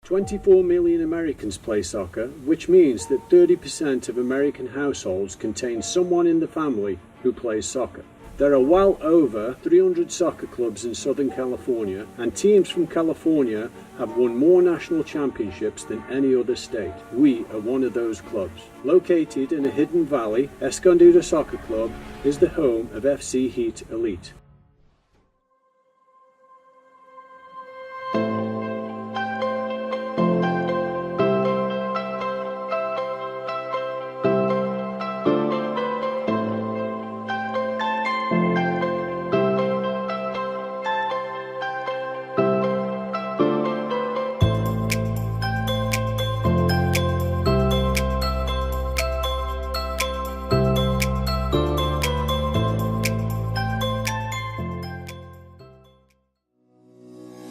24 million Americans play soccer, which means that 30% of American households contain someone in the family who plays soccer. There are well over 300 soccer clubs in Southern California, and teams from California have won more national championships than any other state. We are one of those clubs. Located in a hidden valley, Escondido Soccer Club is the home of FC Heat Elite.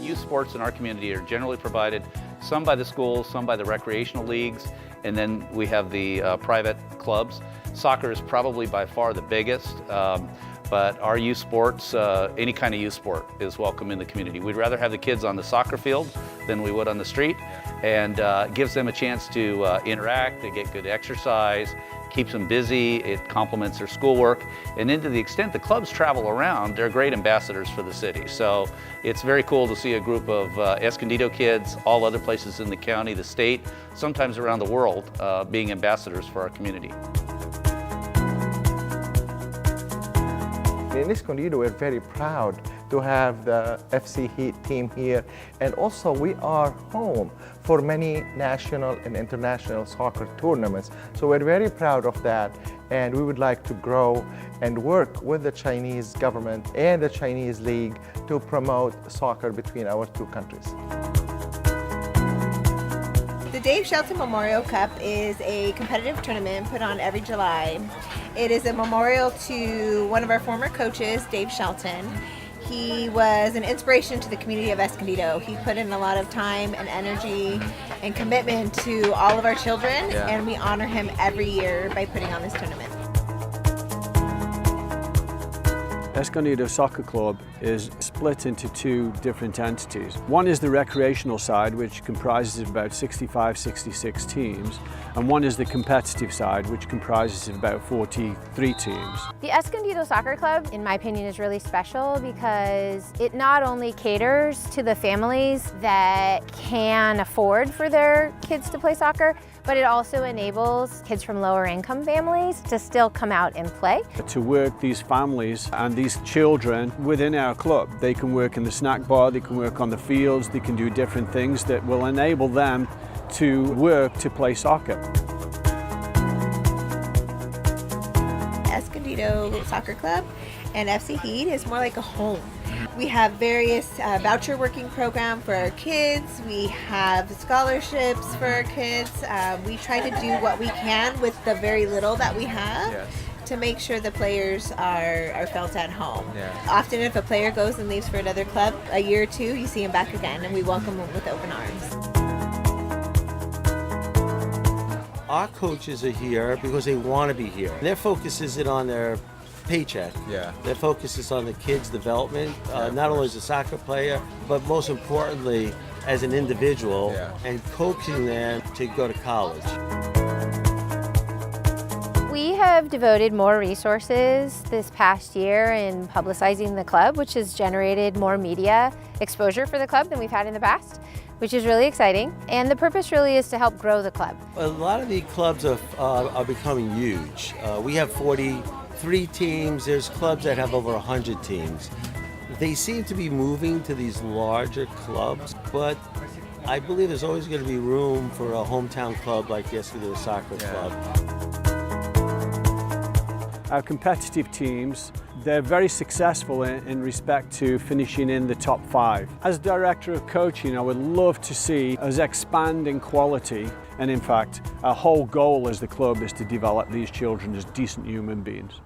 Youth sports in our community are generally provided, some by the schools, some by the recreational leagues, and then we have the private clubs. Soccer is probably by far the biggest, but our youth sports, any kind of youth sport is welcome in the community. We'd rather have the kids on the soccer field than we would on the street, and it gives them a chance to interact, they get good exercise, keeps them busy, it complements their schoolwork, and then to the extent the clubs travel around, they're great ambassadors for the city. So it's very cool to see a group of Escondido kids, all other places in the county, the state, sometimes around the world, being ambassadors for our community. In Escondido, we're very proud to have the FC Heat team here, and also we are home for many national and international soccer tournaments. So we're very proud of that, and we would like to grow and work with the Chinese government and the Chinese League to promote soccer between our two countries. The Dave Shelton Memorial Cup is a competitive tournament put on every July. It is a memorial to one of our former coaches, Dave Shelton. He was an inspiration to the community of Escondido. He put in a lot of time and energy and commitment to all of our children, and we honor him every year by putting on this tournament. Escondido Soccer Club is split into two different entities. One is the recreational side, which comprises of about 65, 66 teams, and one is the competitive side, which comprises of about 43 teams. The Escondido Soccer Club, in my opinion, is really special because it not only caters to the families that can afford for their kids to play soccer, but it also enables kids from lower income families to still come out and play. To work these families and these children within our club, they can work in the snack bar, they can work on the fields, they can do different things that will enable them to work to play soccer. Escondido Soccer Club and FC Heat is more like a home. We have various voucher working program for our kids. We have scholarships for our kids. We try to do what we can with the very little that we have to make sure the players are felt at home. Often if a player goes and leaves for another club, a year or two, you see him back again, and we welcome him with open arms. Our coaches are here because they want to be here. Their focus isn't on their paycheck. Their focus is on the kids' development, not only as a soccer player, but most importantly, as an individual, and coaching them to go to college. We have devoted more resources this past year in publicizing the club, which has generated more media exposure for the club than we've had in the past, which is really exciting. And the purpose really is to help grow the club. A lot of the clubs are becoming huge. We have 43 teams. There's clubs that have over 100 teams. They seem to be moving to these larger clubs, but I believe there's always going to be room for a hometown club like the Escondido Soccer Club. Our competitive teams, they're very successful in respect to finishing in the top 5. As Director of Coaching, I would love to see us expand in quality, and in fact, our whole goal as the club is to develop these children as decent human beings.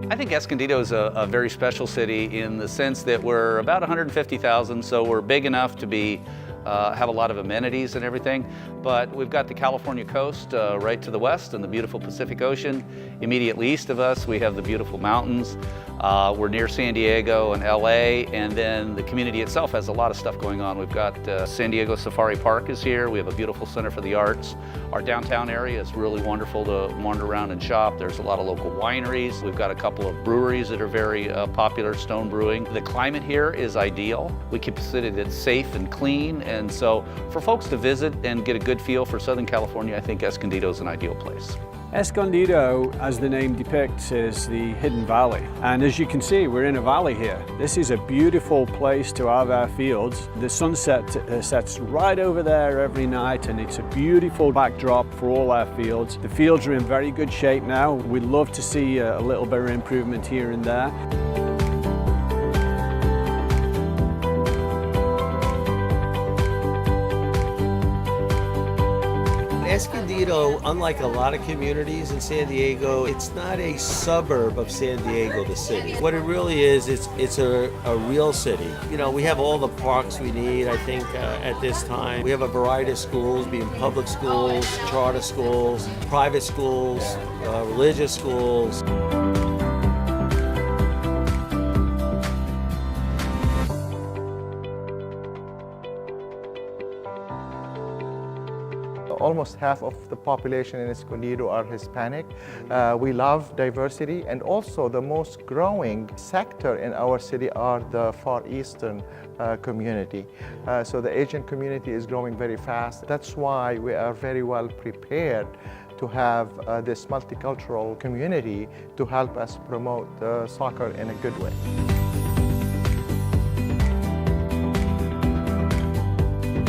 I think think Escondido is a very special city in the sense that we're about 150,000, so we're big enough to be have a lot of amenities and everything, but we've got the California coast right to the west and the beautiful Pacific Ocean. Immediately east of us, we have the beautiful mountains. We're near San Diego and LA, and then the community itself has a lot of stuff going on. We've got San Diego Safari Park is here. We have a beautiful center for the arts. Our downtown area is really wonderful to wander around and shop. There's a lot of local wineries. We've got a couple of breweries that are very popular, stone brewing. The climate here is ideal. We keep a city that's safe and clean, and so for folks to visit and get a good feel for Southern California, I think Escondido is an ideal place. Escondido, as the name depicts, is the hidden valley. And as you can see, we're in a valley here. This is a beautiful place to have our fields. The sunset sets right over there every night, and it's a beautiful backdrop for all our fields. The fields are in very good shape now. We'd love to see a little bit of improvement here and there. Escondido, unlike a lot of communities in San Diego, it's not a suburb of San Diego, the city. What it really is, it's a real city. You know, we have all the parks we need, I think, at this time. We have a variety of schools, being public schools, charter schools, private schools, religious schools. Almost half of the population in Escondido are Hispanic. We love diversity, and also the most growing sector in our city are the Far Eastern community. So the Asian community is growing very fast. That's why we are very well prepared to have this multicultural community to help us promote soccer in a good way.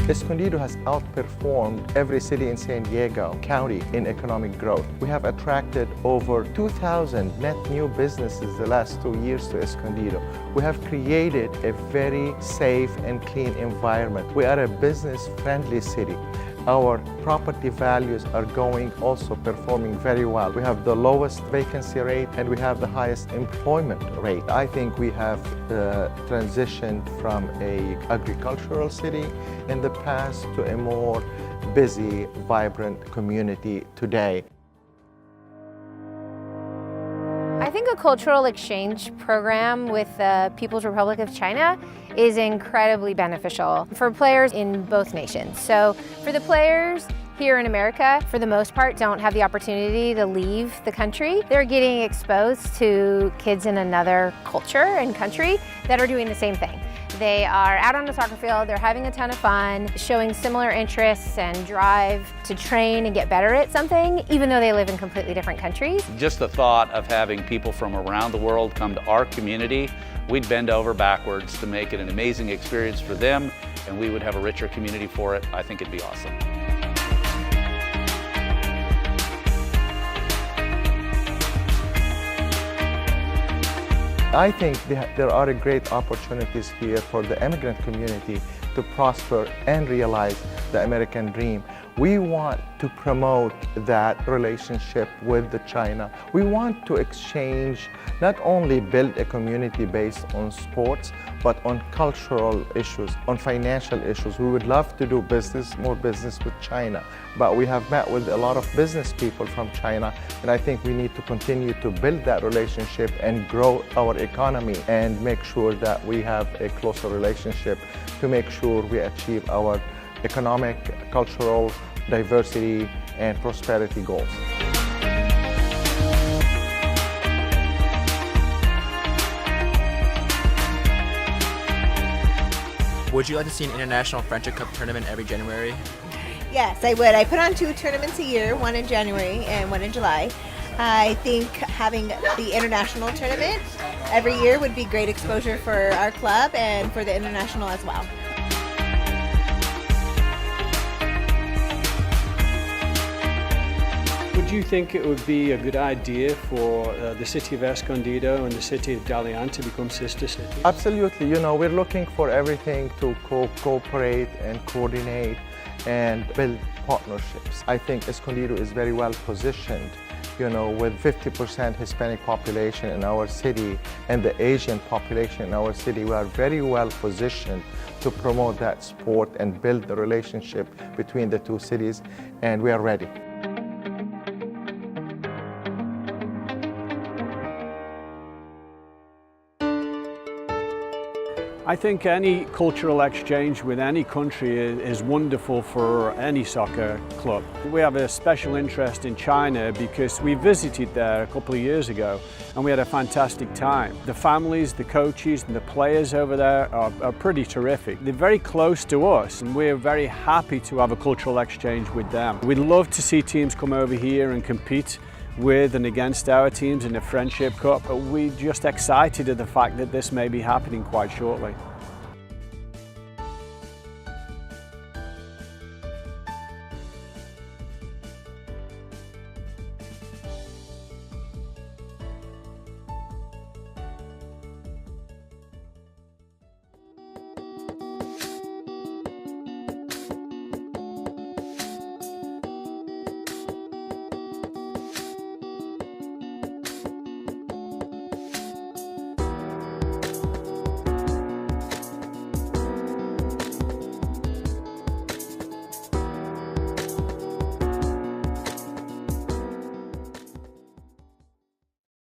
Escondido has outperformed every city in San Diego County in economic growth. We have attracted over 2,000 net new businesses the last 2 years to Escondido. We have created a very safe and clean environment. We are a business-friendly city. Our property values are also performing very well. We have the lowest vacancy rate and we have the highest employment rate. I think we have transitioned from an agricultural city in the past to a more busy, vibrant community today. I think a cultural exchange program with the People's Republic of China is incredibly beneficial for players in both nations. So for the players here in America, for the most part, don't have the opportunity to leave the country. They're getting exposed to kids in another culture and country that are doing the same thing. They are out on the soccer field, they're having a ton of fun, showing similar interests and drive to train and get better at something, even though they live in completely different countries. Just the thought of having people from around the world come to our community, we'd bend over backwards to make it an amazing experience for them, and we would have a richer community for it. I think it'd be awesome. I think there are great opportunities here for the immigrant community to prosper and realize the American dream. We want to promote that relationship with China. We want to exchange, not only build a community based on sports, but on cultural issues, on financial issues. We would love to do more business with China, but we have met with a lot of business people from China, and I think we need to continue to build that relationship and grow our economy and make sure that we have a closer relationship to make sure we achieve our economic, cultural, diversity, and prosperity goals. Would you like to see an International Friendship Cup tournament every January? Yes, I would. I put on 2 tournaments a year, one in January and one in July. I think having the international tournament every year would be great exposure for our club and for the international as well. Would you think it would be a good idea for the city of Escondido and the city of Dalian to become sister cities? Absolutely. You know, we're looking for everything to cooperate and coordinate and build partnerships. I think Escondido is very well positioned You know, with 50% Hispanic population in our city and the Asian population in our city, we are very well positioned to promote that sport and build the relationship between the two cities, and we are ready. I think any cultural exchange with any country is wonderful for any soccer club. We have a special interest in China because we visited there a couple of years ago and we had a fantastic time. The families, the coaches and the players over there are pretty terrific. They're very close to us and we're very happy to have a cultural exchange with them. We'd love to see teams come over here and compete with and against our teams in the Friendship Cup, but we're just excited at the fact that this may be happening quite shortly.